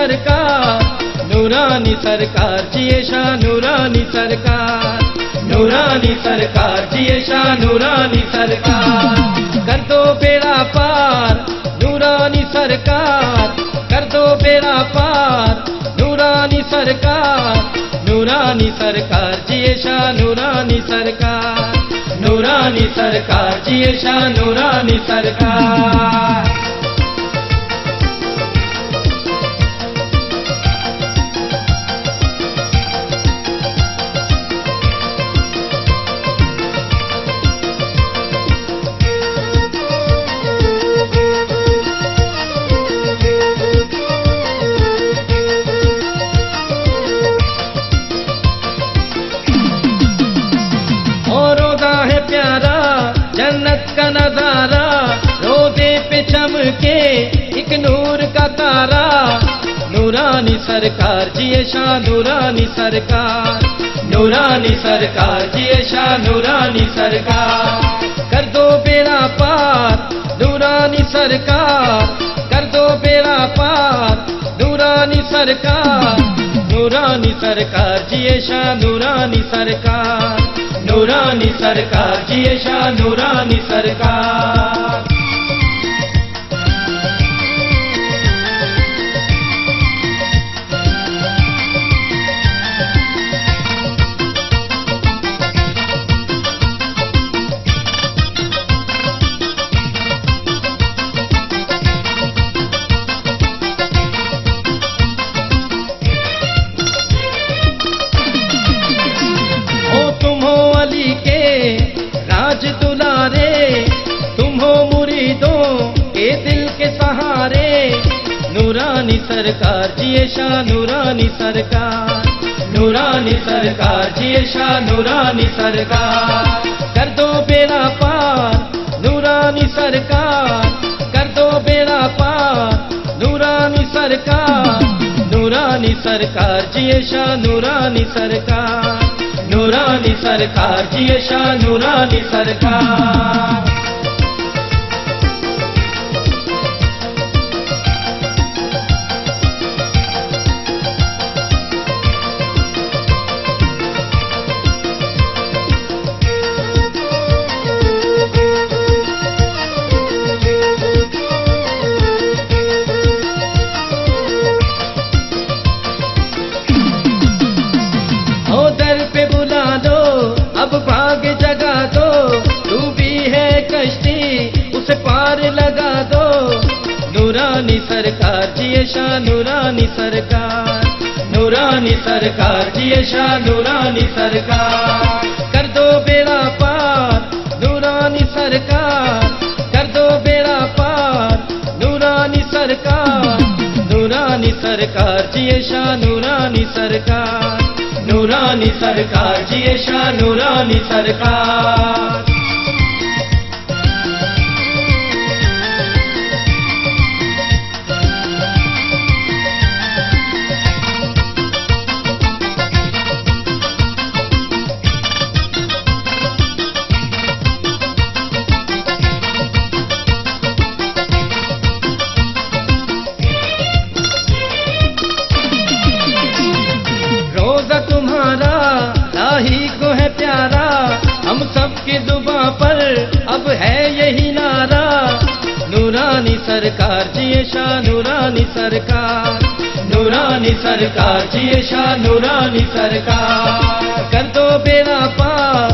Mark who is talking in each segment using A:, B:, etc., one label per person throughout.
A: सरकार, नूरानी सरकार जिए शाह नूरानी सरकार, नूरानी सरकार जिए शाह नूरानी सरकार। कर दो बेड़ा पार नूरानी सरकार, कर दो बेड़ा पार नूरानी सरकार, नूरानी सरकार जिए शाह नूरानी सरकार, नूरानी सरकार जिए शाह नूरानी सरकार। प्यारा जन्नत का नजारा, रोज़े पे चमके एक नूर का तारा, नूरानी सरकार जिए शाह नूरानी सरकार, नूरानी सरकार जिए शाह नूरानी सरकार। कर दो बेड़ा पार नूरानी सरकार, कर दो बेड़ा पार नूरानी सरकार, नूरानी सरकार जिए शाह नूरानी सरकार, नूरानी सरकार जिए शाह नूरानी सरकार। राज दुलारे तुम हो मुरीदों के दिल के सहारे, नूरानी सरकार जिए शाह नूरानी सरकार, नूरानी सरकार जिए शाह नूरानी सरकार। कर दो बेड़ा पार नूरानी सरकार, कर दो बेड़ा पार नूरानी सरकार, नूरानी सरकार जिए शाह नूरानी सरकार, नूरानी सरकार जिए शाह नूरानी सरकार। अब भाग जगा दो, डूबी है कश्ती उसे पार लगा दो, नूरानी सरकार जिए शाह नूरानी सरकार, नूरानी सरकार जिए शाह नूरानी सरकार। कर दो बेड़ा पार नूरानी सरकार, कर दो बेड़ा पार नूरानी सरकार, नूरानी सरकार जिए शाह नूरानी सरकार, नूरानी सरकार जिए शाह नूरानी सरकार। इलाही को है प्यारा, हम सबकी जुबां पर अब है यही नारा, नूरानी सरकार जिए शाह नूरानी सरकार, नूरानी सरकार जिए शाह नूरानी सरकार। कर दो बेड़ा पार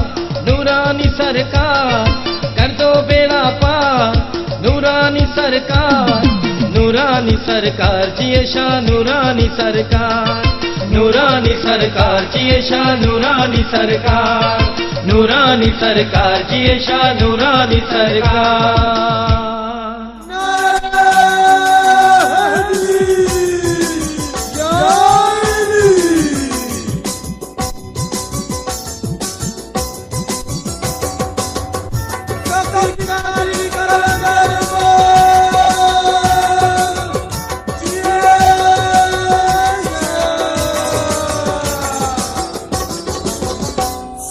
A: नूरानी सरकार, कर दो बेड़ा पार नूरानी सरकार, नूरानी सरकार जिए शाह नूरानी सरकार, नूरानी सरकार जिए शाह नूरानी सरकार, नूरानी सरकार जिए शाह नूरानी सरकार।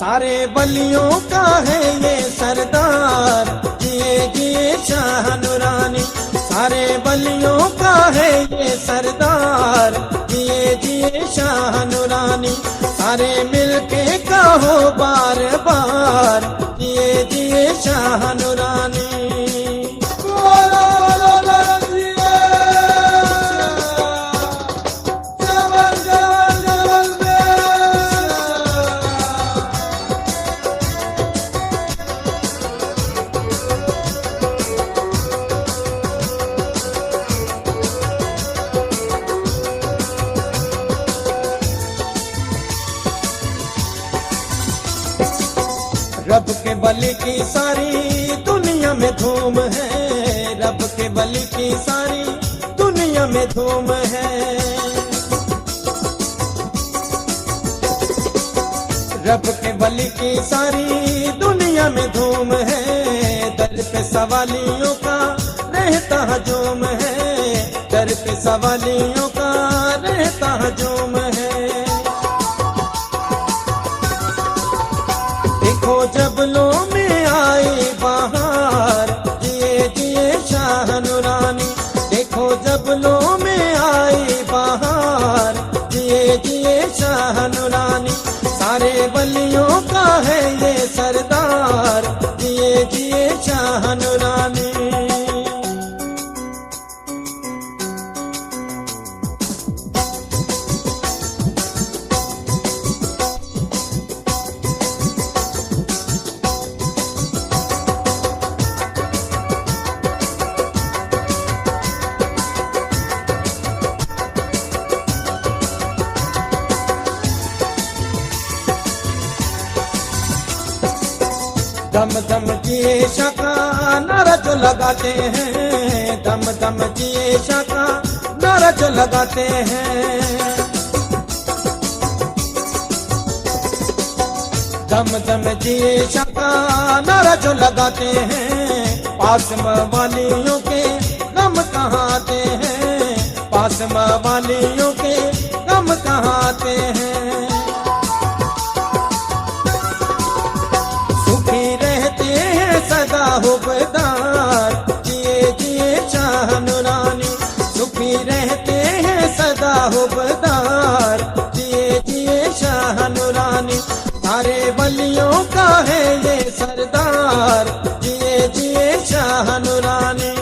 B: सारे बलियों का है ये सरदार, जिए जिए शाह नूरानी। सारे सारे बलियों का है ये सरदार, जिए जिए शाह नूरानी। सारे मिलके कहो बार बार, जिए जिए शाह नूरानी। रब के बलि की सारी दुनिया में धूम है, रब के बलि की सारी दुनिया में धूम है। रब के बलि की सारी दुनिया में धूम है। दर पे सवालियों का रहता हजूम है, दर पे सवालियों का रहता हजूम है। देखो जबलों में आई बहार, जिए जिए शाह नूरानी। देखो जबलों में आई बहार, जिए जिए शाह नूरानी। सारे बलियों का है ये सरदार, जिए जिए शाह नूरानी। दम दम जिए शाका नारा जो लगाते हैं, दम दम जिए शाका नारा जो लगाते हैं। दम दम जिए शाका नारा जो लगाते हैं। पास वालियों के गम कहाँ आते हैं, पास वालियों के गम कहाँ आते हैं। सदा हुबदार, जिए जिए शाह नूरानी। सुखी रहते हैं सदा हुबदार, जिए जिए शाह नूरानी। सारे बलियों का है ये सरदार, जिए जिए शाह नूरानी।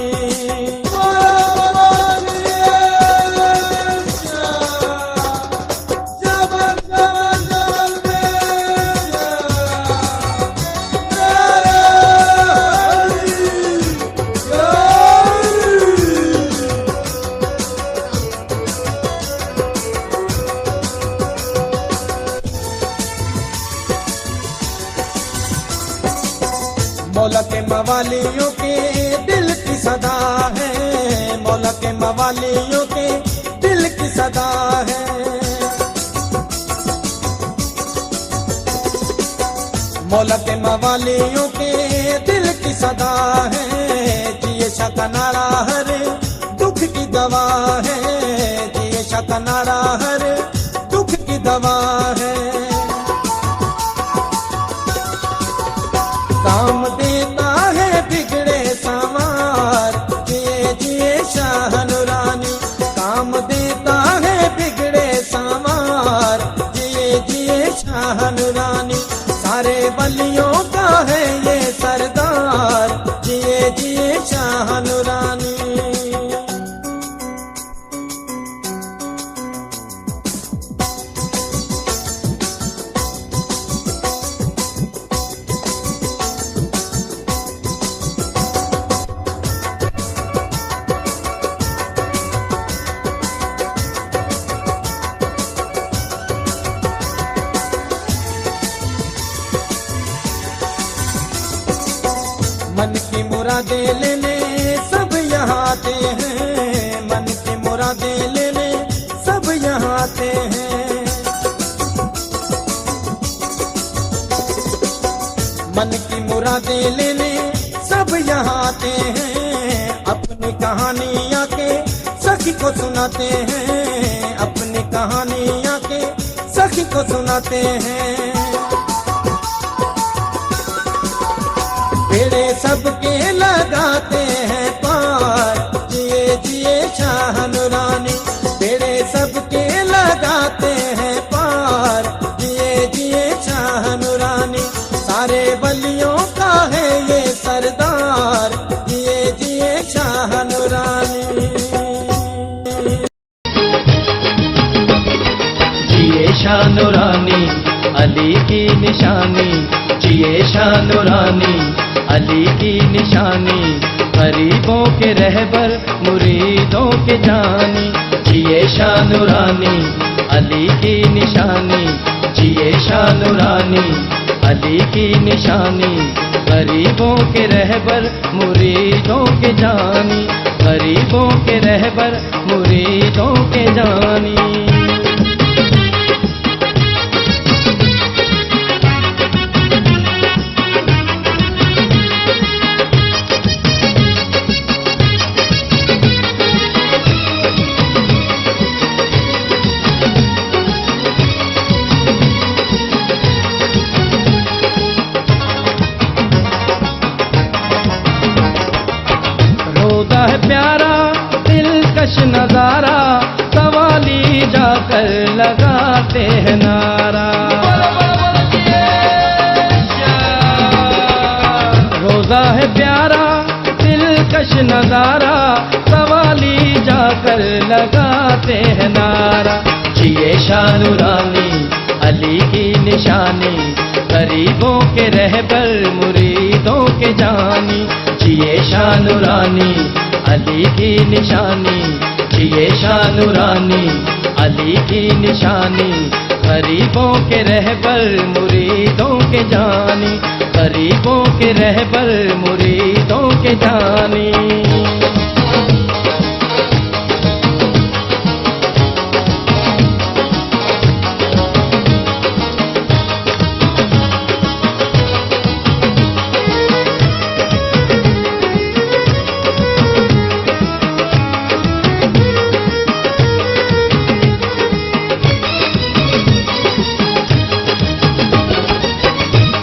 B: मौला के मवालियों के दिल की सदा है, मौला के मवालियों के दिल की सदा है। मौला के मवालियों के दिल की सदा है। जिए शाह नारा हर दुख की दवा है, जिए शाह नारा हर दुख की दवा है। काम देता है बिगड़े संवार, जिए जिए शाह नूरानी। काम देता है बिगड़े संवार, जिए जिए शाह नूरानी। सारे बलियों का है ये सरदार, जिए जिए शाह नूरानी। मन की मुरादें लेने सब यहाँ आते हैं, मन की मुरादें लेने सब यहाँ आते हैं। मन की मुरादें लेने सब यहाँ आते हैं। अपनी कहानियाँ के सखी को सुनाते हैं, अपनी कहानियाँ के सखी को सुनाते हैं। बेड़े सबके लगाते हैं पार, जिए शाह नूरानी, बेड़े सबके लगाते हैं पार, जिए जिए शाह नूरानी, सारे वलियों का है ये सरदार, जिए जिए शाह नूरानी।
A: जिए शाह नूरानी अली की निशानी, जिए शाह नूरानी अली की निशानी, गरीबों के रहबर मुरीदों के जानी, जिए शाह नूरानी अली की निशानी, जिए शाह नूरानी अली की निशानी, गरीबों के रहबर मुरीदों के जानी, गरीबों के रहबर मुरीदों के जानी। रोता है प्यारा दिलकश नजारा, सवाली जाकर लगाते हैं नारा। रोजा है प्यारा दिलकश नजारा, सवाली जाकर लगाते हैं नारा, जिए शाह नूरानी अली की निशानी, गरीबों के रहबर मुरीदों के जानी, जिए शाह नूरानी अली की निशानी, जिए शाह नूरानी अली की निशानी, गरीबों के रहबर मुरीदों के जानी, गरीबों के रहबर मुरीदों के जानी।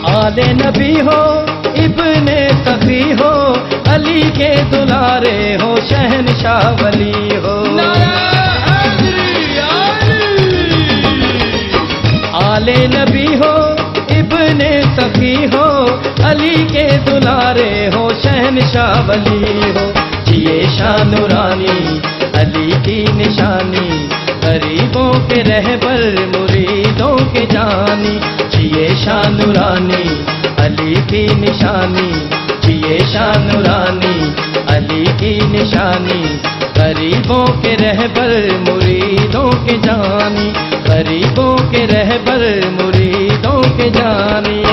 A: आले नबी हो इब्ने तकी हो, अली के दुलारे हो शहनशाह वली हो। आले नबी हो इब्ने तकी हो, अली के दुलारे हो शहनशाह वली हो, जिए शाह नूरानी अली की निशानी, गरीबों के रहबर मुरीदों के जानी, जिए शाह नूरानी अली की निशानी, जिए शाह नूरानी अली की निशानी, गरीबों के रहबर मुरीदों के जानी, गरीबों के रहबर मुरीदों के जानी।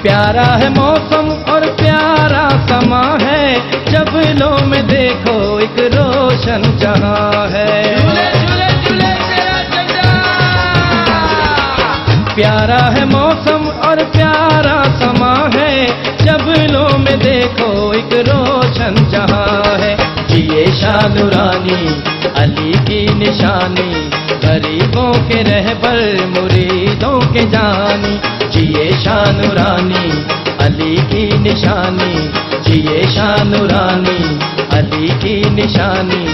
A: प्यारा है मौसम और प्यारा समा है, जबलों में देखो एक रोशन जहां है। प्यारा है मौसम और प्यारा समा है, जबलों में देखो एक रोशन जहां है, जिए शाह नूरानी अली की निशानी, गरीबों के रहबर मुरीदों के जानी, जिए शाह नूरानी अली की निशानी, जिए शाह नूरानी अली की निशानी,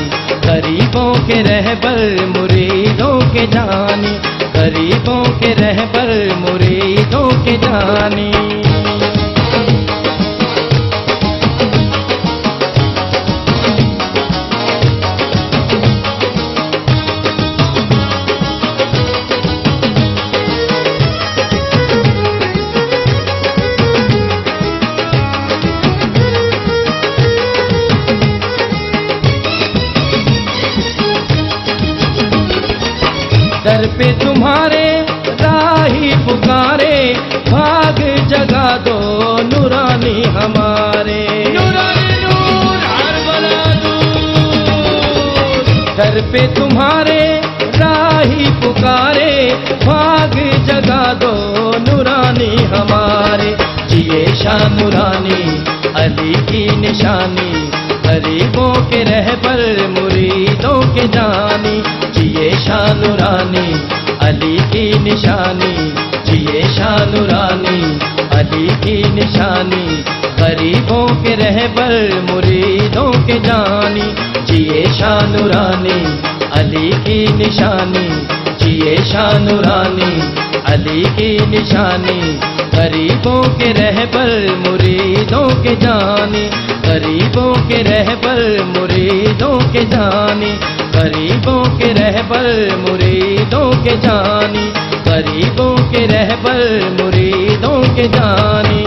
A: गरीबों के रहबर मुरीदों के जानी, गरीबों के रहबर मुरीदों के जानी। दर पे तुम्हारे राही पुकारे, भाग जगा दो नूरानी हमारे। दर पे तुम्हारे राही पुकारे, भाग जगा नूरानी हमारे। जिए शाह नूरानी अली की निशानी, गरीबों के रहबर मुरीदों के जानी। जिए शाह नूरानी अली की निशानी, जिए शाह नूरानी अली की निशानी, गरीबों के रहबर मुरीदों के जानी। जिए शाह नूरानी अली की निशानी, जिए शाह नूरानी अली की निशानी, गरीबों के रहबर मुरीदों के जानी। गरीबों के रहबर मुरीदों के जानी, गरीबों के रहबर मुरीदों के जानी, गरीबों के रहबर मुरीदों के जानी।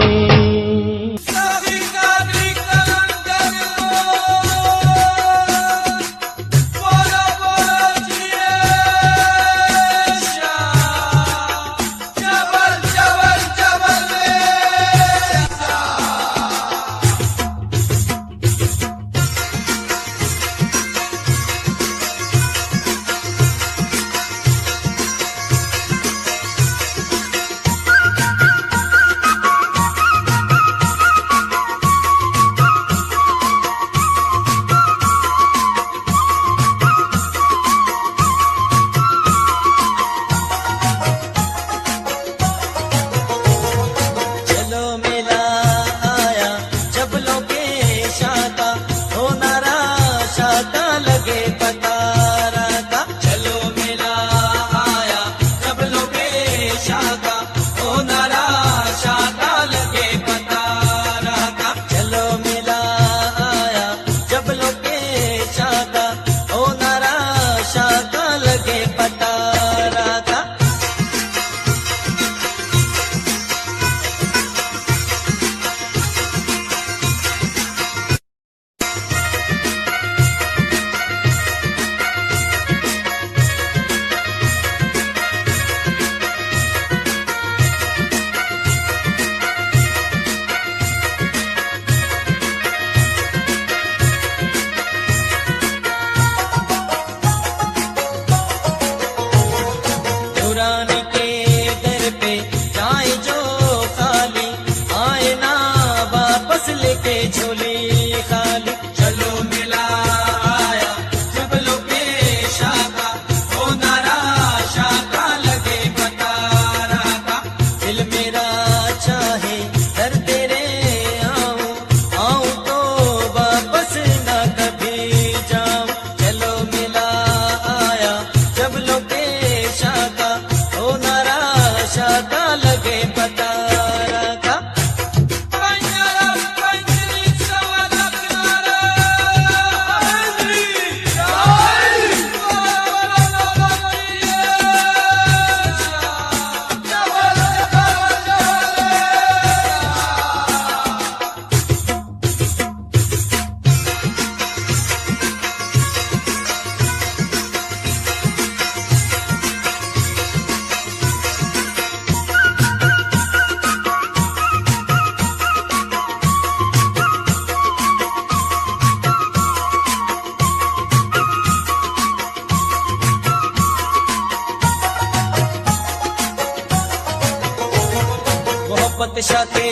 B: शाह के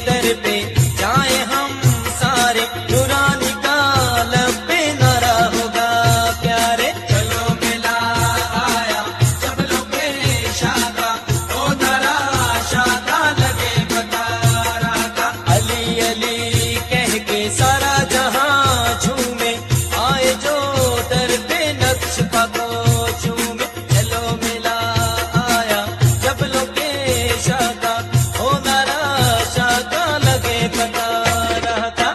B: दर पे जाए हम सारे, नूरानी का लब पे नारा होगा प्यारे। चलो मिला आया सब लोग के शाह का, ओ नारा शाह का लगे बता रहा था। अली अली कह के सारा जहां झूमे, आए जो दर पे नक्श को चूमे। चलो मिला आया सब लोग के शाह का, ओ नारा शाह का लगे बता रहा था।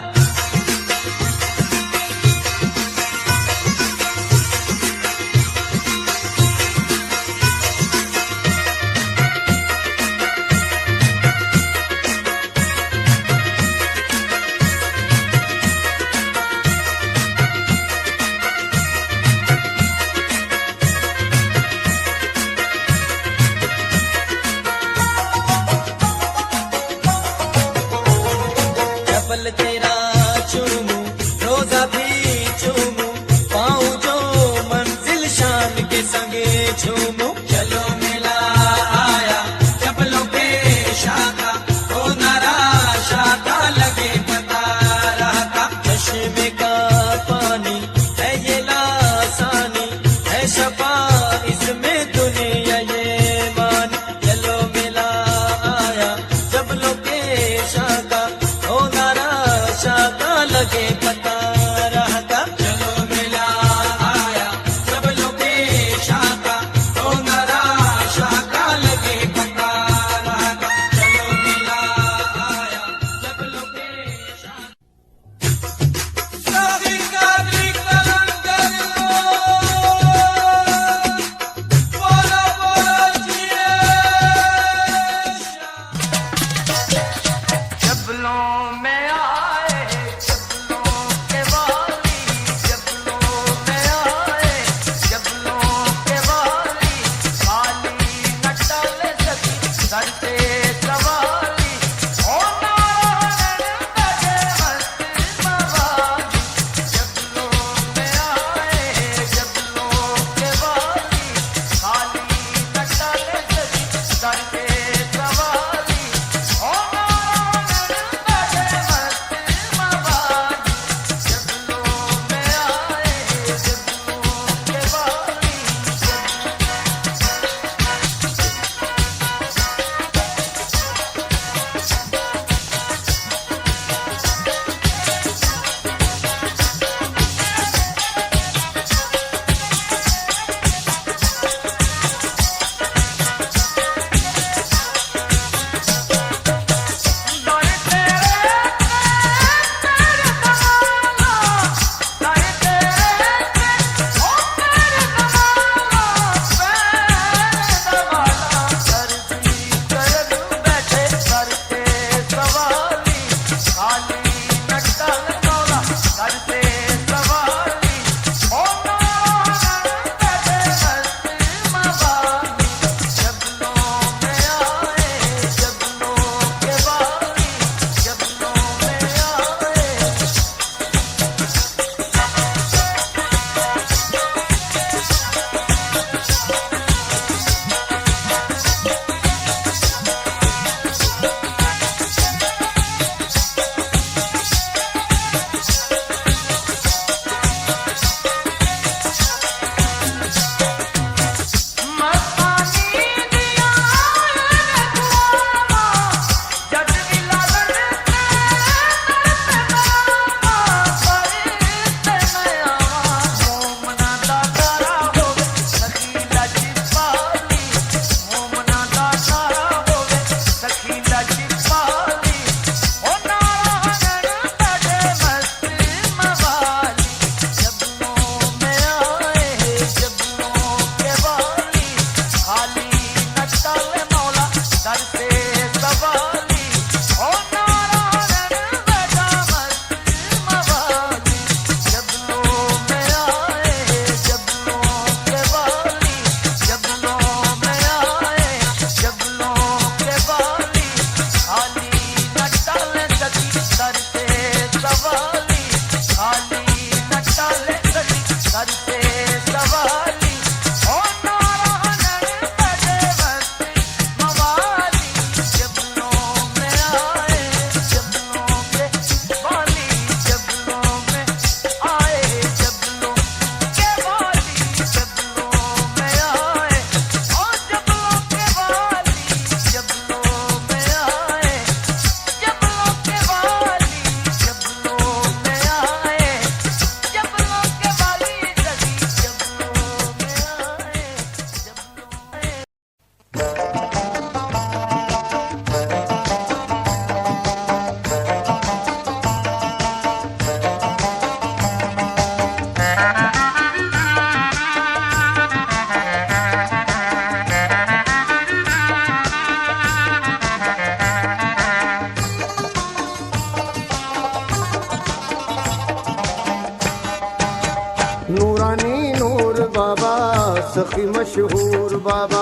C: सखी मशहूर बाबा,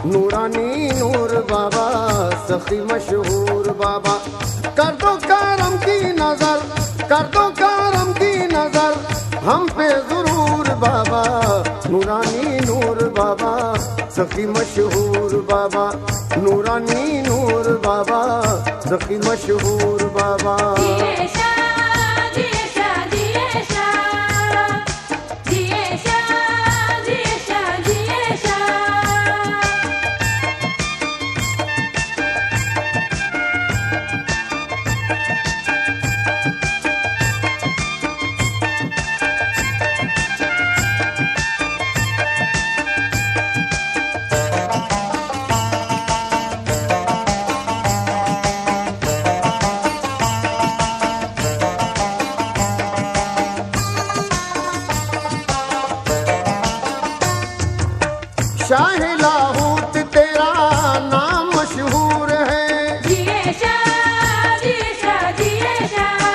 C: नूरानी नूर बाबा, सखी मशहूर बाबा। कर दो करम की नजर, कर दो करम की नजर हम पे जरूर बाबा, नूरानी नूर बाबा, सखी मशहूर बाबा, नूरानी नूर बाबा, सखी मशहूर बाबा। शाह लाहौत तेरा नाम मशहूर है,
D: जिए शाह, जिए शाह, जिए शाह,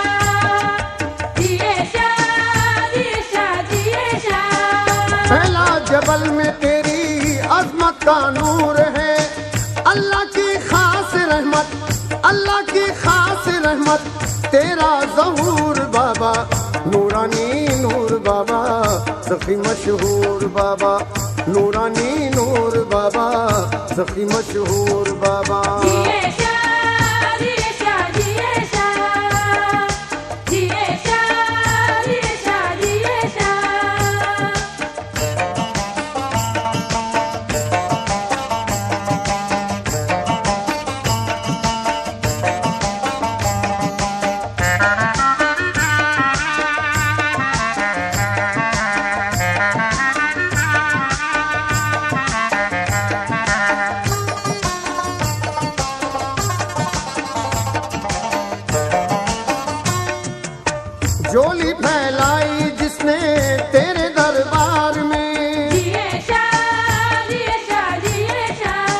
D: जिए शाह, जिए शाह, जिए शाह।
C: पहला जबल में तेरी अजमत का नूर है, अल्लाह की खास रहमत, अल्लाह की खास रहमत तेरा ज़हूर बाबा, नूरानी नूर बाबा, सखी मशहूर बाबा, नूरानी नूर बाबा, सखी मशहूर बाबा।
D: जिए शाह, जिए शाह, जिए शाह, जिए शाह, जिए शाह, जिए शाह।
C: झोली फैलाई जिसने तेरे दरबार में,
D: जिए शाह, जिए शाह, जिए शाह,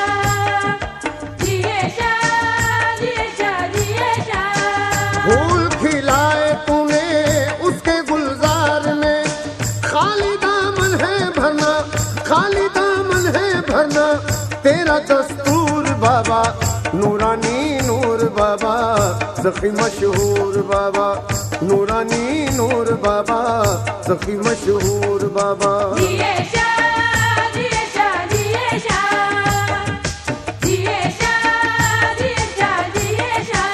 D: जिए शाह, जिए शाह, जिए शाह।
C: फूल खिलाए तूने उसके गुलजार में, खाली दामन है भरना, खाली दामन है भरना तेरा दस्तूर बाबा, नूरानी नूर बाबा, सखी मशहूर बाबा, नूरानी नूर बाबा, सखी मशहूर बाबा।
D: जिए शाह, जिए शाह, जिए शाह, जिए शाह, जिए शाह, जिए शाह।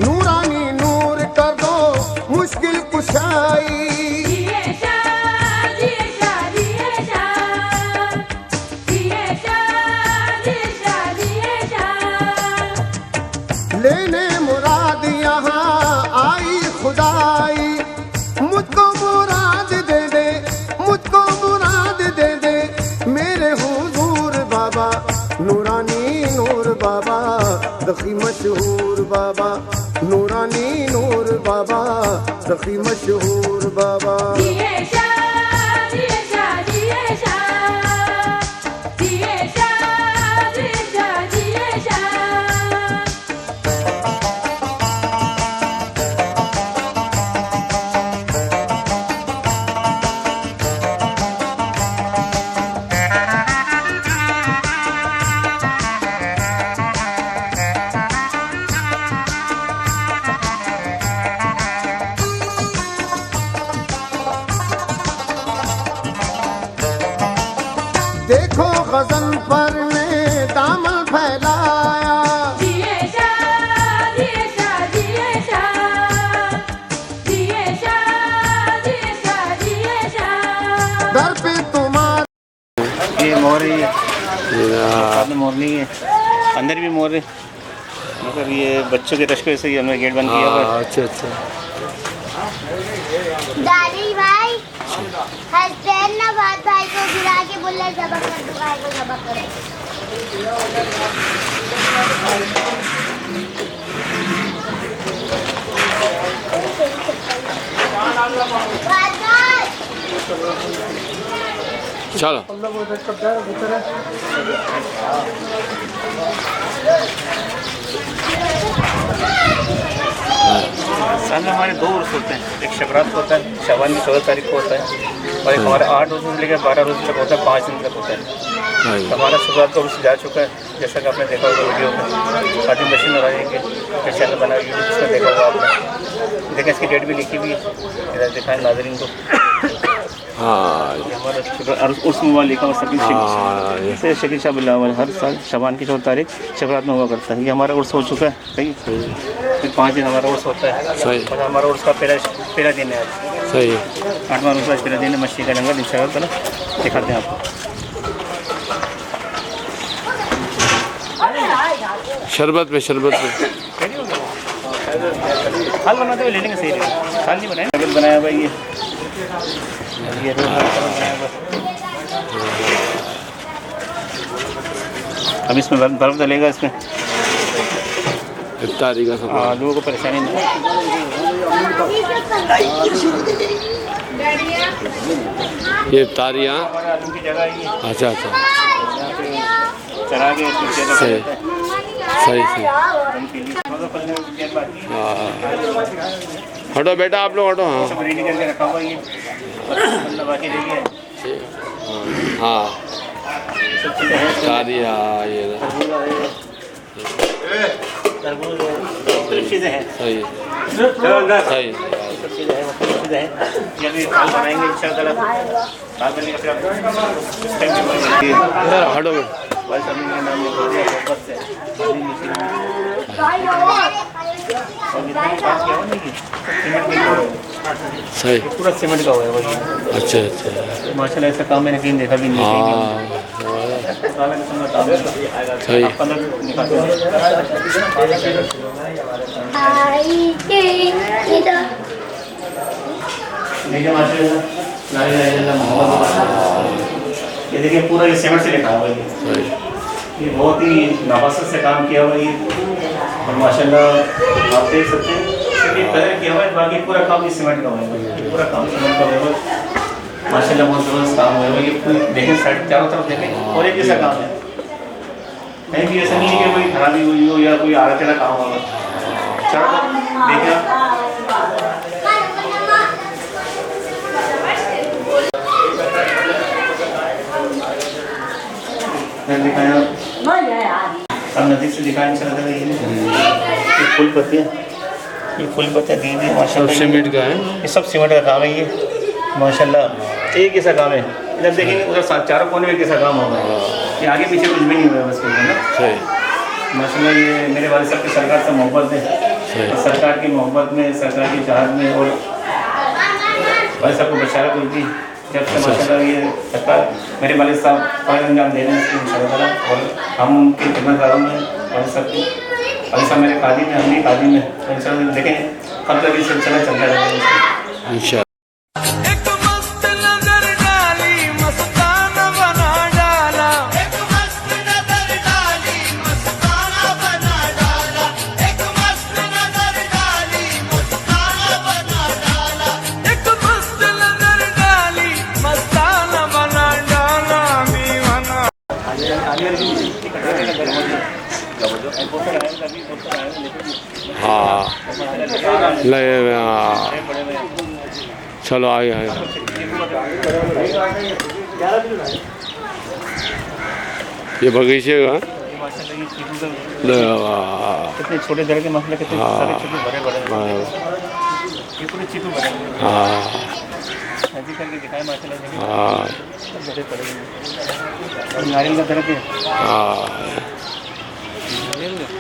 C: नूरानी नूर कर दो मुश्किल कुशाई,
D: जिए शाह, जिए शाह, जिए शाह, जिए शाह, जिए शाह, जिए शाह।
C: लेने मुराद यहाँ आई खुदाई, मुझको मुराद दे दे, मुझको मुराद दे दे मेरे हुजूर बाबा, नूरानी नूर बाबा, सखी मशहूर बाबा, नूरानी नूर बाबा, सखी मशहूर बाबा।
D: जिए शाह, जिए शाह, जिए शाह, जिए शाह, जिए शाह, जिए शाह।
C: देखो गजन पर ने दामन फैलाया,
D: जिए शाह, जिए शाह, जिए शाह, जिए शाह, जिए शाह, जिए शाह।
C: दर पे तुम्हारे
E: ये मोर ही है, मोर नहीं है, अंदर भी मोर है, मतलब ये बच्चों के तशके से ही हमने गेट बंद किया हुआ है।
C: अच्छा अच्छा।
F: दादी भाई हसबैंड ना बात भाई को गिरा के बोला जबक कर दो भाई को जबक करो। चलो
E: साल में हमारे 2 उर्स होते हैं, एक शबरात होता है, शाबान की 14 तारीख को होता है, और एक हमारे 8 रोज़ से लेकर 12 रोज़ तक होता है, 5 दिन तक होता है। हमारा शुरुआत का उर्स जा चुका है, जैसा कि आपने देखा होगा वीडियो में, खादिम बशीर नूरानी के चैनल बना यूट्यूब पर देखा होगा आपने। देखें इसकी डेट भी लिखी हुई है, इधर दिखाएं नाज़रीन को।
F: हाँ
E: हमारा उर्स में लिखा हुआ सभी जैसे शकील शाह बिलावल हर साल शाबान की 14 तारीख शबरात में हुआ करता है। ये हमारा उर्स हो चुका है, सही। फिर 5 दिन हमारा उर्स होता है,
F: सही।
E: और हमारा उर्स का पहला दिन है आज,
F: सही है।
E: 8वां रोज़ आज पहला दिन है मछली का लंगर। इंशाअल्लाह दिखाते हैं आपको।
F: शरबत में
E: हाल बनाते हुए ले लेंगे, सही रहेगा। हाल नहीं बनाए, नगद बनाया भाई ये रोज़ बनाया बस। अब इसमें बर्फ़ डालेगा, इसमें
F: इफ्तारी का सामान।
E: हाँ, लोगों को परेशानी नहीं।
F: ये इफ्तारियाँ
E: हमारा आलू की जगह ये
F: अच्छा
E: यहाँ पे चढ़ा के
F: सही सही। हटो बेटा, आप लोग हटो। हाँ
E: सब रेडी करके रखा हुआ ये लगा के देखिए।
F: हाँ
E: सब चीज़ें हैं,
F: इफ्तारियाँ ये
E: तरबूज है, मुख्तलिफ चीज़ें हैं।
F: सही सही।
E: सब चीज़ें हैं, मुख्तलिफ चीज़ें हैं। ये अभी दाल बनाएंगे इंशाअल्लाह। दाल बनने का फिर
F: हटो बेटा।
E: वाइस अमीन के नाम में बोलिए मोहब्बत से अमीन मिश्री और जितना भी बात किया हुआ नहीं कि सीमेंट में
F: सही।
E: पूरा सीमेंट का हुआ है वही।
F: अच्छा अच्छा।
E: माशाल्लाह ऐसा काम मैंने कहीं देखा भी नहीं।
F: हाँ सही।
E: आप 15 निकालते हैं। देखिए माशाल्लाह ये देखिए पूरा ये सीमेंट से लिखा हुआ है।
F: सही।
E: ये बहुत ही नवासत से काम किया हुआ है और माशाल्लाह आप देख सकते हैं ये कलर किया हुआ है, बाकी पूरा काम ये सीमेंट का हुआ है। पूरा काम सीमेंट का हुआ है माशाल्लाह, बहुत ज़बरदस्त काम हुआ है। ये देखें साइड चारों तरफ देखें और एक जैसा काम है, कहीं भी ऐसा नहीं है कि कोई खराबी हुई हो या कोई आगे तेरा काम होगा। चारों तरफ देखिए आप। दिखाया अब नज़दीक से दिखाया इंशाल्लाह। ये फूल पत्तियाँ, ये फूल पत्तियाँ दी हुई माशाल्लाह।
F: सीमेंट का है,
E: ये सब सीमेंट का काम है ये माशाल्लाह। एक ऐसा काम है, इधर देखेंगे उधर चारों कोने में कैसा काम होगा। ये आगे पीछे कुछ भी नहीं हुआ बस कुछ ना।
F: सही
E: माशाल्लाह ये मेरे वाले साहब की सरकार से मोहब्बत है, और सरकार की मोहब्बत में, सरकार की चाहत में, और वाले साहब को बशारत हुई थी जब से माशाल्लाह ये सरकार मेरे वाले साहब फर्ज अंजाम दे रहे हैं इंशाल्लाह। और हम उनके खिदमतगारों में वाले साहब की, वाले साहब मेरे खादी में, हम भी खादी में इंशाल्लाह। देखें कब तक ये सिलसिला चलता रहेगा इंशाल्लाह।
F: हाँ ले चलो आगे आगे। ये बगीचे का
E: कितने छोटे दर के मसले, कितने सारे चीकू बड़े बड़े, ये पूरे चीकू बड़े
F: हाँ
E: नज़दीक करके दिखाए माशाल्लाह।
F: हाँ
E: बड़े पड़े नारियल का दरख्त है।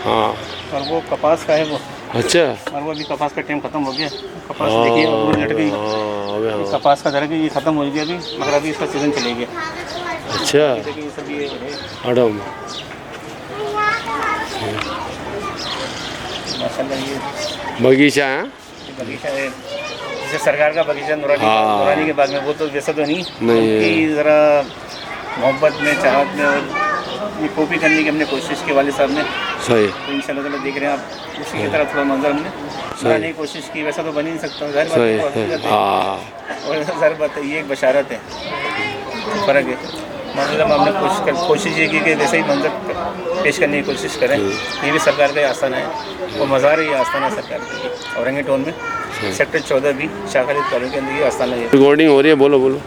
F: हाँ
E: और वो कपास का है वो।
F: अच्छा।
E: और वो अभी कपास का टाइम ख़त्म हो गया। कपास देखिए और लट गई। ये कपास का दरख्त ये ख़त्म हो गया अभी, मगर अभी इसका सीज़न चले गया।
F: अच्छा
E: देखिए ये सब ये
F: मैडम
E: माशाल्लाह ये
F: बगीचा है।
E: बगीचा है जैसे सरकार का बगीचा नूरानी के बाग में, वो तो वैसा तो नहीं
F: नहीं।
E: ज़रा मोहब्बत में, चाहत में और ये कॉपी करने की हमने कोशिश की वाले साहब ने,
F: सही
E: तो इंशाल्लाह ताला देख रहे हैं आप, उसी की तरह थोड़ा मंजर हमने बनाने की कोशिश की। वैसा तो बन ही नहीं सकता, ज़ाहिर बात
F: सही
E: है,
F: सही
E: हकीकत है।
F: हाँ
E: और ज़ाहिर बात है, ये एक बशारत है, फ़र्क है। मतलब हमने कोशिश ये की कि वैसे ही मंजर पेश करने की कोशिश करें। ये भी सरकार का ही आस्थाना है, और मज़ार है ये आस्थाना सरकार का, औरंगी टाउन में सेक्टर 14 भी शाह खालिद कॉलोनी के अंदर ये आस्थाना है।
F: रिकॉर्डिंग हो रही है, बोलो बोलो।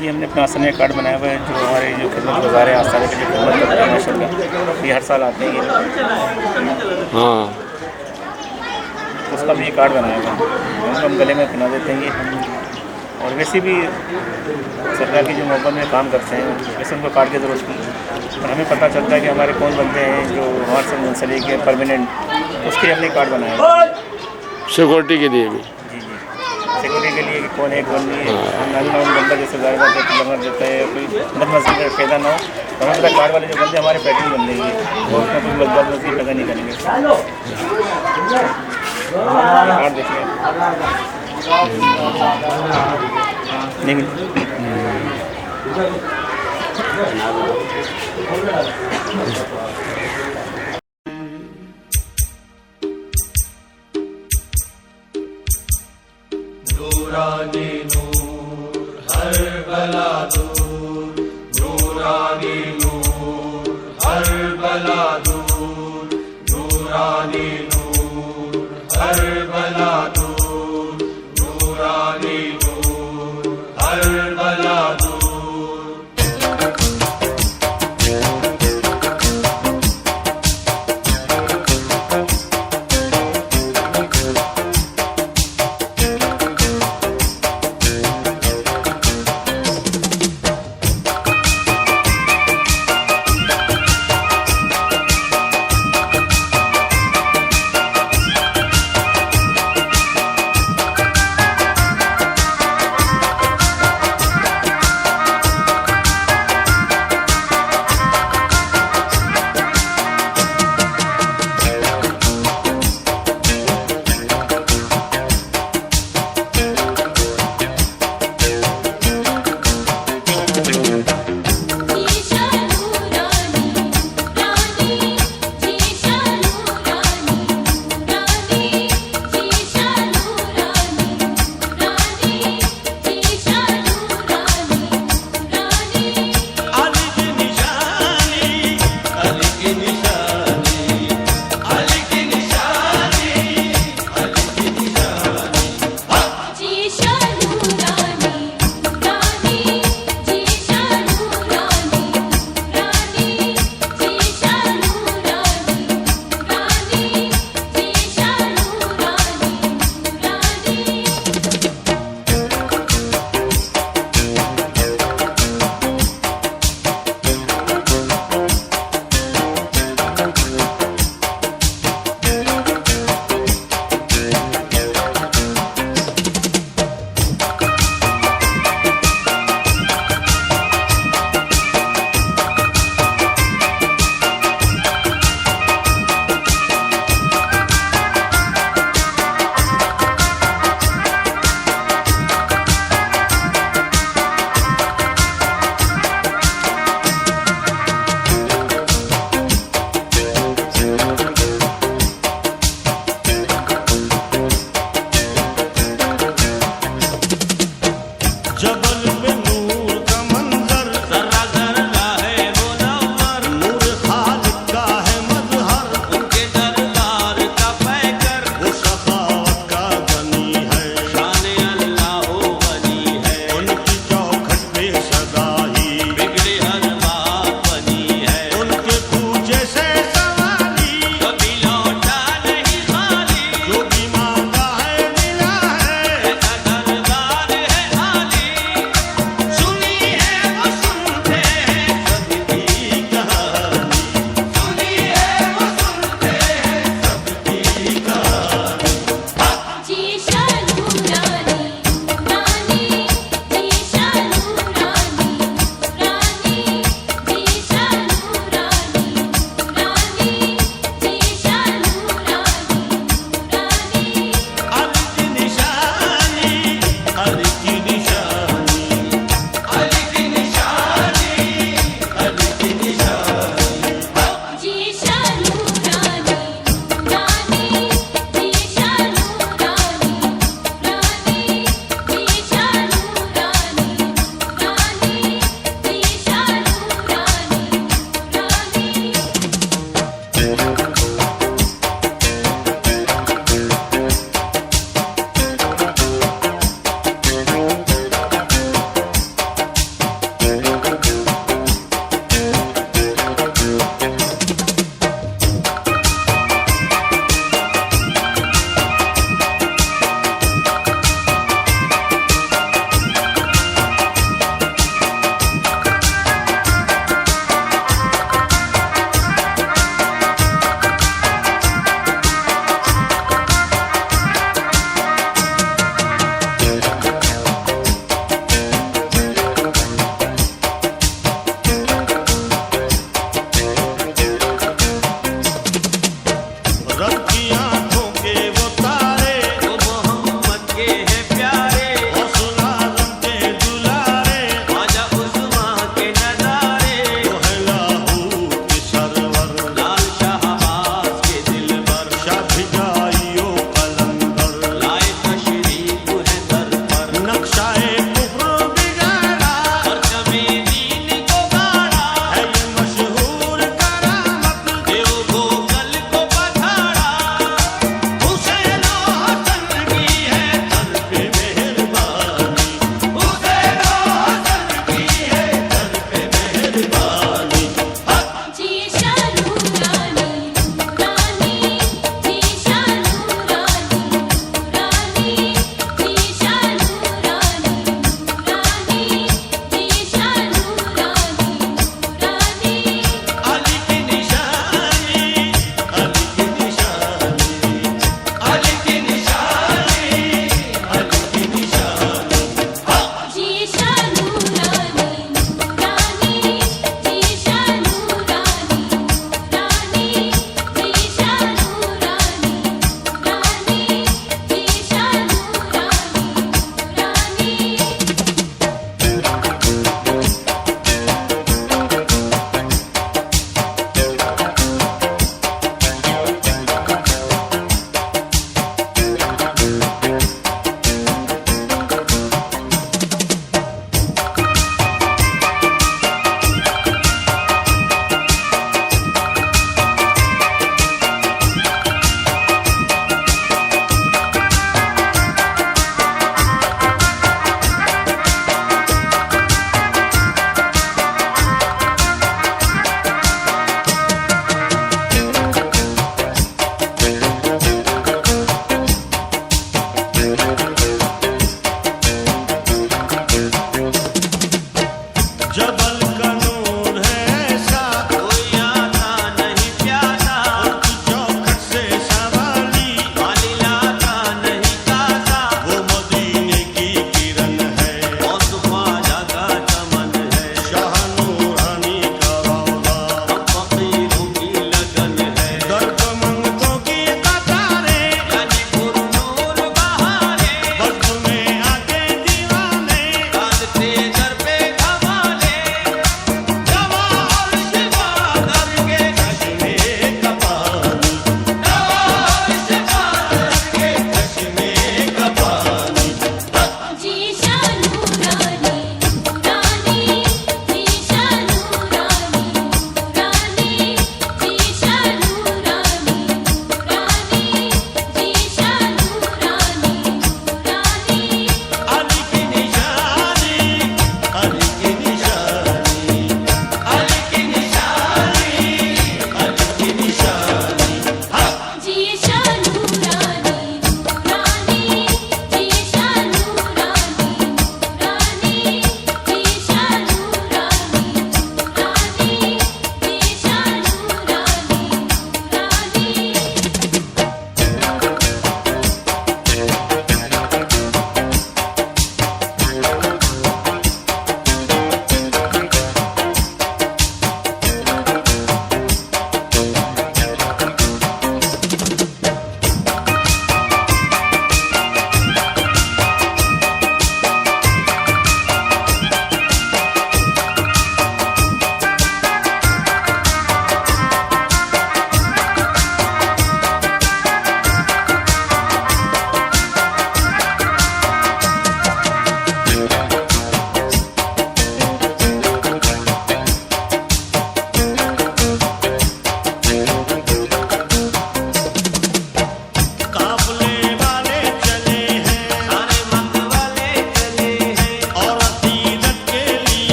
E: ये हमने अपना आस्थाना कार्ड बनाया हुआ है, जो हमारे जो खिदमत गुजार है आस्थाने के जो खिदमत करते हैं माशाल्लाह, ये हर साल आते हैं ये,
F: हाँ
E: उसका भी ये कार्ड बनाया हुआ है, हम गले में पहना देते हैं ये। और वैसे भी सरकार की जो मोहब्बत में काम करते हैं, वैसे उनको कार्ड की ज़रूरत नहीं है, और हमें पता चलता है कि हमारे कौन बंदे हैं जो हमारे से मुंसलिक है परमानेंट, उसके हमने कार्ड बनाया है।
F: सिक्योरिटी के लिए भी।
E: जी जी, सिक्योरिटी के लिए कि कौन है कौन नहीं है, अननोन बंदा जैसे ज़ाहिर बात है लंगर देता है, कोई बदमज़गी में पैदा ना हो, तो हमें पता कार्ड वाले जो बंदे हमारे पैटर्न बन देंगे, और उसमें कोई बदमज़गी पैदा नहीं करेंगे। कार्ड देखिए नहीं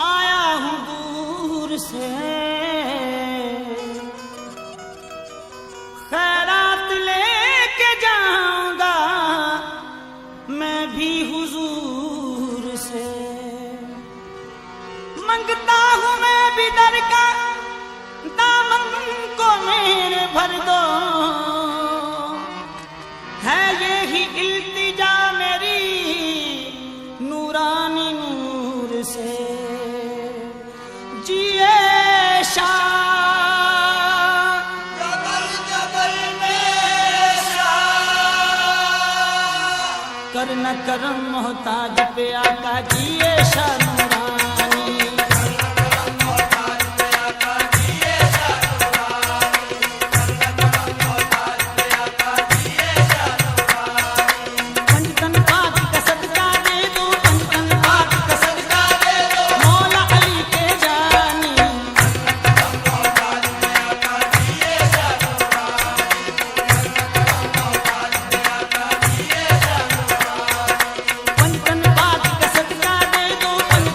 G: आया हूँ दूर से, खैरात लेके जाऊंगा मैं भी हुजूर से। मंगता हूँ मैं भी दर का, दामन को मेरे भर दो, है यही इल्तिजा मेरी नूरानी नूर से। जिए शाह जबल जबल में शाह, कर न करम मोहताज पे आका, जिए शाह नूरानी। पंचतन पाक का सदका दे दो, पंचतन पाक का सदका दे दो, मौला अली के जानी। पंचतन पाक का सदका दे दो, पंचतन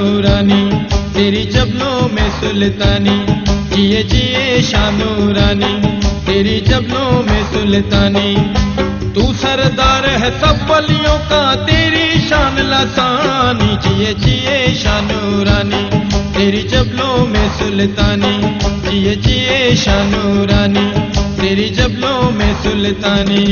A: शानूरानी तेरी जबलों में सुल्तानी, जिए जिए शानूरानी तेरी जबलों में सुल्तानी। तू सरदार है सब वलियों का तेरी शान लासानी, जिए जिए शानूरानी तेरी जबलों में सुल्तानी, जिए जिए शानूरानी तेरी जबलों में सुल्तानी।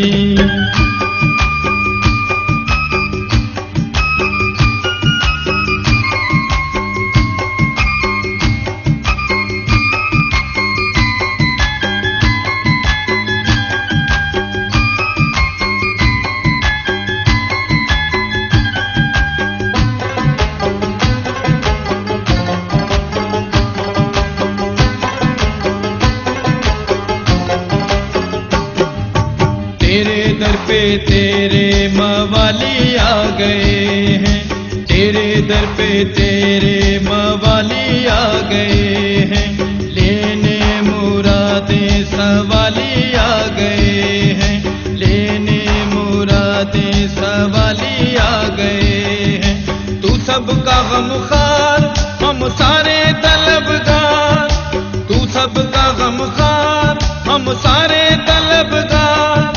A: तेरे दर पे तेरे मवाली आ गए हैं, तेरे दर पे तेरे मवाली आ गए हैं, लेने मुरादें सवाली आ गए हैं, लेने मुरादें सवाली आ गए हैं। तू सबका गमखार हम सारे तलबगार, तू सबका गमखार हम सारे तलबगार।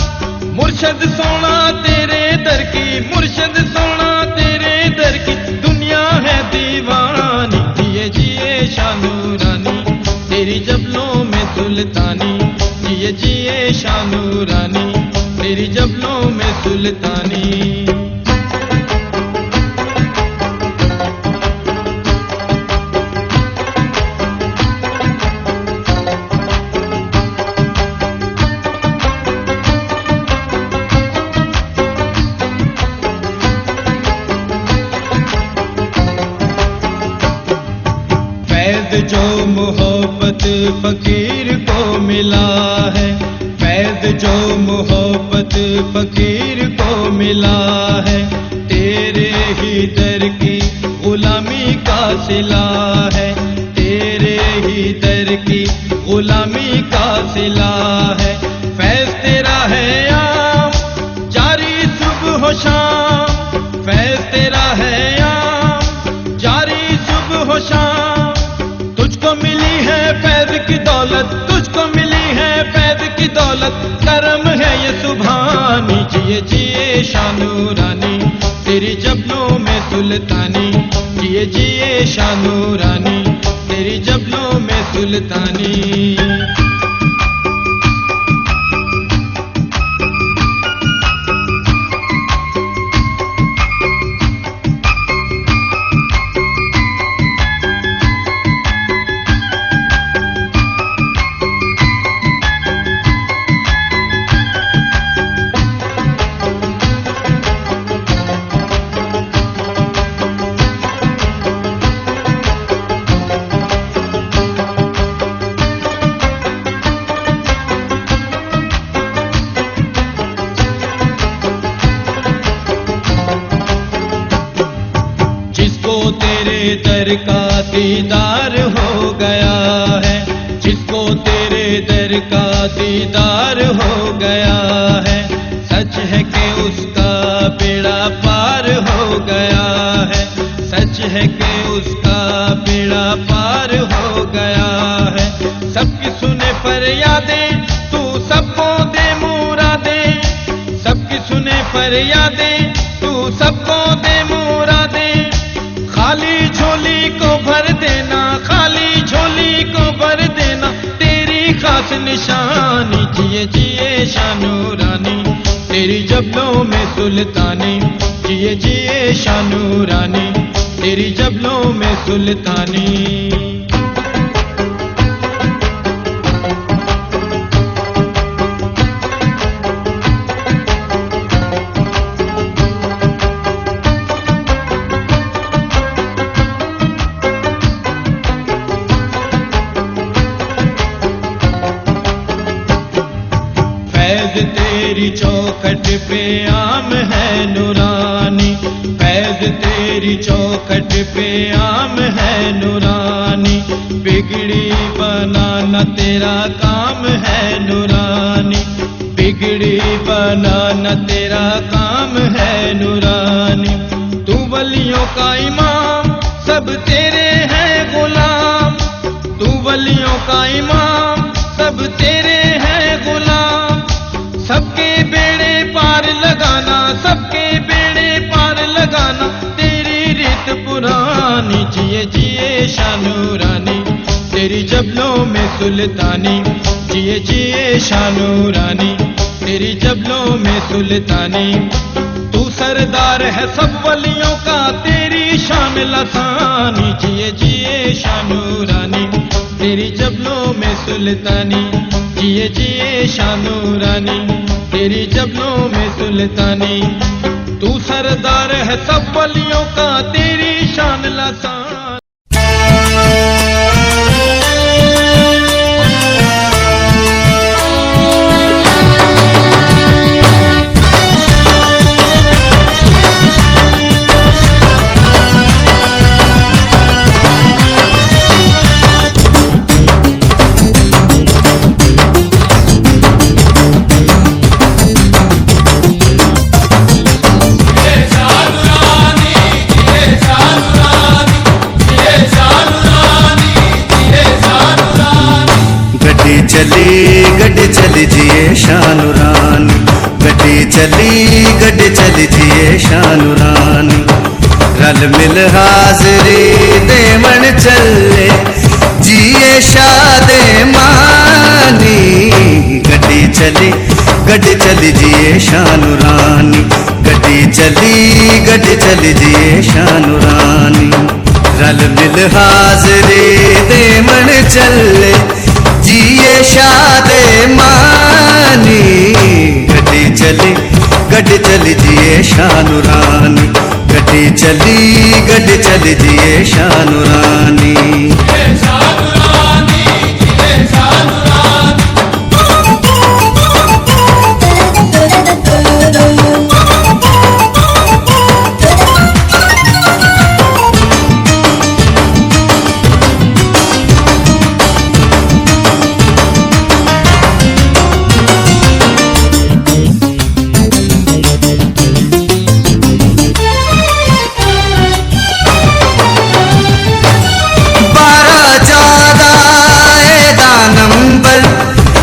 A: मुर्शद सोना तेरे दर की, मुर्शद सोना तेरे दर की दुनिया है दीवानी, जिए जिए शानूरानी तेरी जबलों में सुल्तानी, जिए जिए शानूरानी तेरी जबलों में सुल्तानी। जो मोहब्बत फकीर को मिला है, फैज़ जो मोहब्बत फकीर को मिला है, तेरे ही दर की गुलामी का सिला है, तेरे ही दर की गुलामी का सिला है। फैज़ तेरा है आम जारी सुबह शाम, फैज़ तेरा है आम जारी सुबह शाम। तुझको मिली है फैज़ की दौलत, तुझको मिली है फैज़ की दौलत, करम है ये सुभानी, जिए जिए शानूरानी तेरी जबलों में सुल्तानी, जिए जिए शानूरानी तेरी जबलों में सुल्तानी। तेरे दर का दीदार हो गया है, जिसको तेरे दर का दीदार हो गया है, सच है कि उसका बेड़ा पार हो गया है, सच है कि उसका बेड़ा पार हो गया है। सबकी सुने फरियादें तू सबको दे मुरादें, सबकी सुने फरियादें तू सबको दे मुरादें। खाली झोली को भर देना, खाली झोली को भर देना तेरी खास निशानी, जिए जिए शानूरानी तेरी जबलों में सुल्तानी, जिए जिए शानूरानी तेरी जबलों में सुल्तानी। तेरी चौखट पे आम है नूरानी, फैज़ तेरी चौखट पे आम है नूरानी, बिगड़ी बनाना तेरा काम है नूरानी, बिगड़ी बनाना तेरा काम है नूरानी। तू वलियों का इमाम
H: सब तेरे हैं गुलाम, तू वलियों का इमाम, सब तेरे हैं गुलाम। सबके बेड़े पार लगाना, सबके बेड़े पार लगाना, तेरी रीत पुरानी। जिए जिए शाह नूरानी, तेरी जबलों में सुल्तानी। जिए जिए शाह नूरानी, तेरी जबलों में सुल्तानी। तू सरदार है सब वलियों का, तेरी शान लसानी। जिए जिए शाह नूरानी, तेरी जबलों में सुल्तानी। जिए जिए शाह नूरानी, तेरी जबलों में सुल्तानी। तू सरदार है सब वलियों का, तेरी शान लसानी।
I: गड्डी चली जिए शाह नूरानी, गड्डी चली गड्डी चली जिए शाह नूरानी। रल मिल हाजरी देवन चले जिए शाह दे मानी। गड्डी चली जिए शाह नूरानी, गड्डी चली जिए शाह नूरानी। रल मिल हाजरी देवन चले जिए शाह दे मानी। गड्डी चली जिए शाह नूरानी, गड्डी चली जिए शाह नूरानी।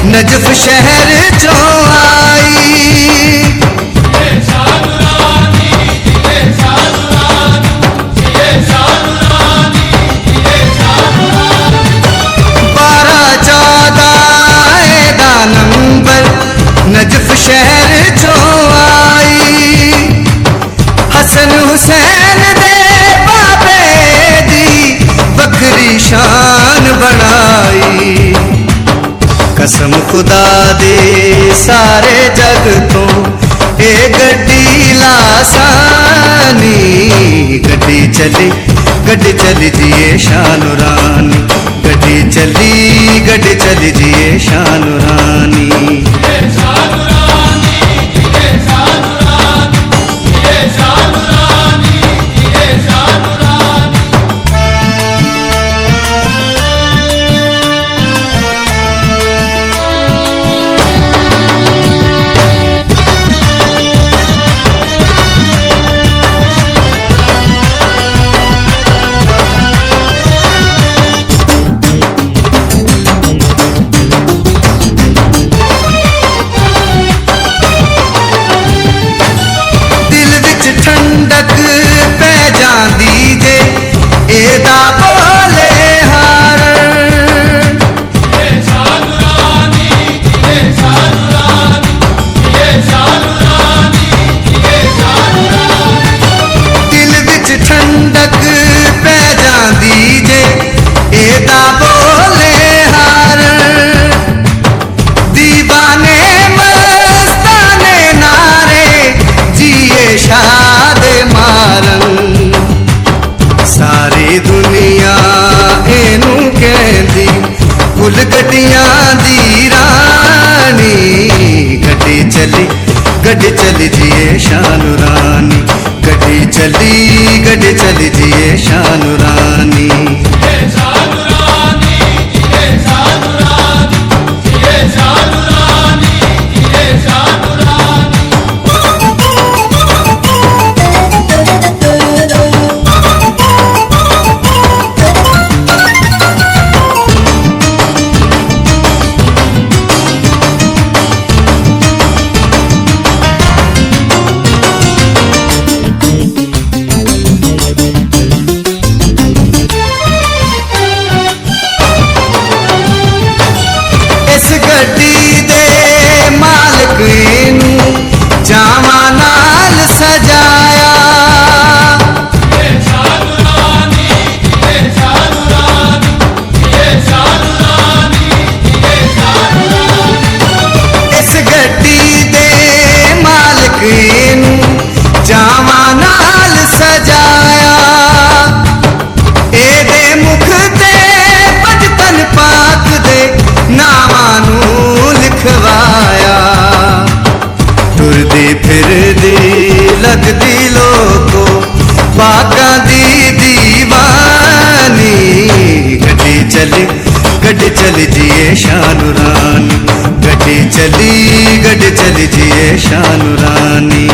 I: नजफ शहर जो आई, 12-14 नंबर नजफ शहर जो आई। हसन हुसैन दे बाबे दी बकरी शान बढ़ाई। कसम खुदा दे सारे जग तो ए गड्डी लासानी। गड्डी चली जिए शाह नूरानी, गड्डी चली जिए शाह नूरानी। फुल गड्डियां दी रानी। गड्डी चली जिए शाह नूरानी, गड्डी चली जिए शाह नूरानी। लगदी लोको बागा दी दीवानी गड्डी चली जिए शानू रानी गड्डी चली जिए शानू रानी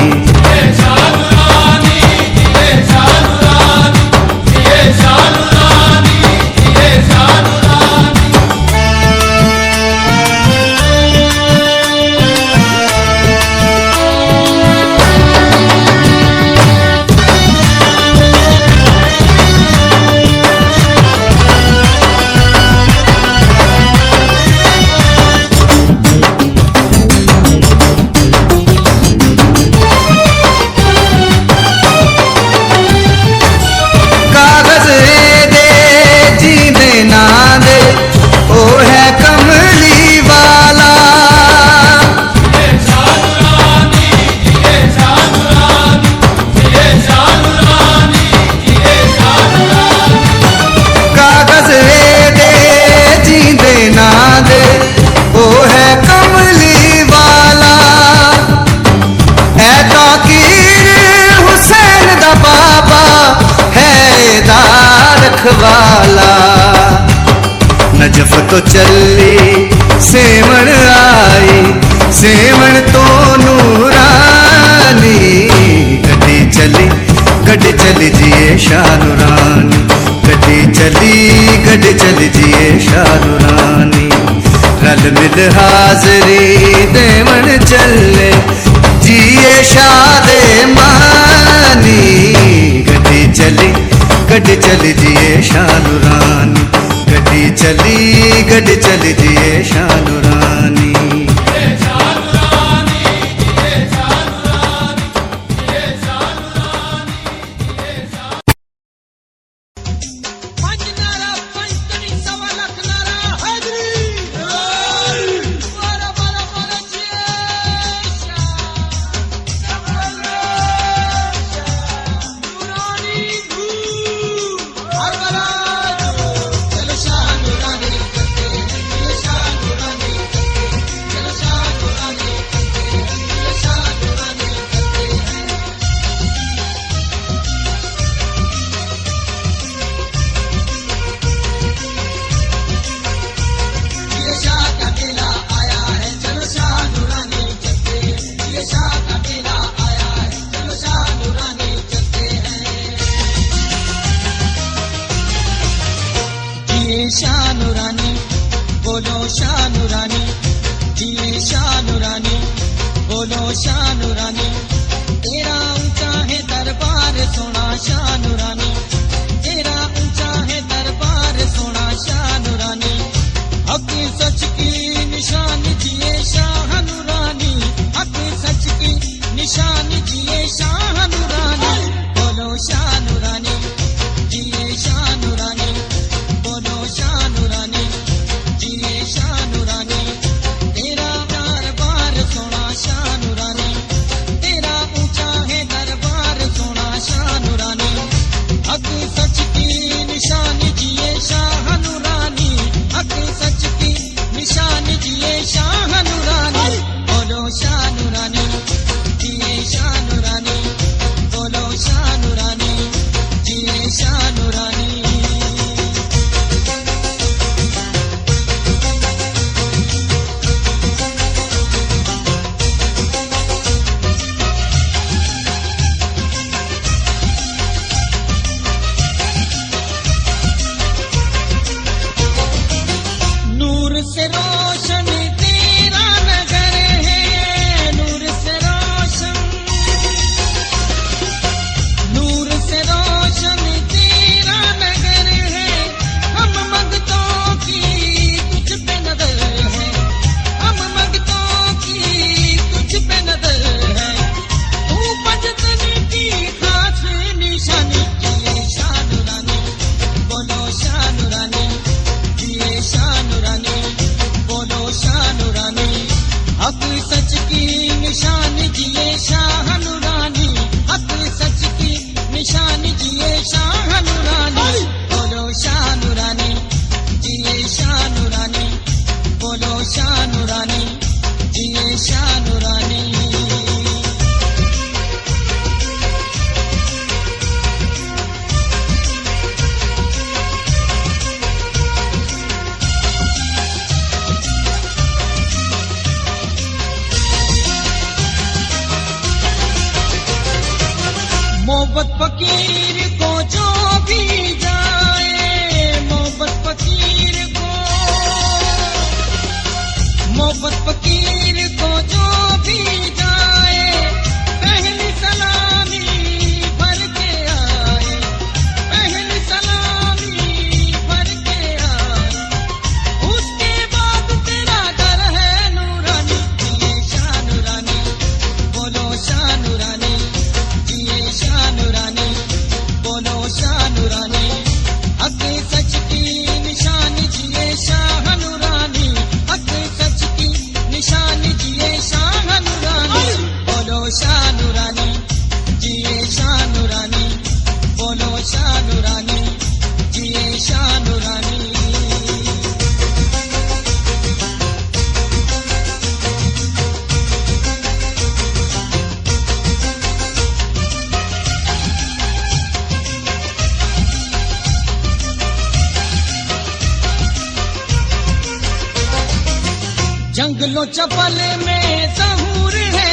I: वाला नजफ तो चली सेवण आई सेवण तो नूरानी गड्डी चली जिए शानू रानी गड्डी चली जिए शानू रानी रल मिल हाजरी देवण चले जिए शादे मानी गड्डी चली जिए शानू रानी गड्डी चली जिए शानू रानी
G: शानू रानी बोलो शानू रानी जिए शानू रानी बोलो शानू रानी तेरा ऊंचा है दरबार सोना शानू रानी तेरा ऊंचा है दरबार सोना शानू रानी हक सच की निशान जिए शानू रानी हक सच की निशान जिए शानू रानी बोलो शानू रानी जिए शानू रानी शानू रानी जिए शानू रानी तेरा दरबार सोना शानू रानी तेरा मोहब्बत फकीर को जो भी जाए, मोहब्बत फकीर को, मोहब्बत फकीर को जो भी जाए, पहली सलामी भर के आए, पहली सलामी भर के आए, उसके बाद तेरा दर है नूरानी, जिए शाह नूरानी, बोलो शाह नूरानी, जिए शाह नूरानी, बोलो शाह नूरानी, हक सच की निशानी, जिए शाह नूरानी, हक सच की निशानी, जिए शाह नूरानी, बोलो शाह नूरानी, जिए शाह नूरानी, बोलो शाह नूरानी, जिए शाह नूरानी। जंगलों चपल में सहूर है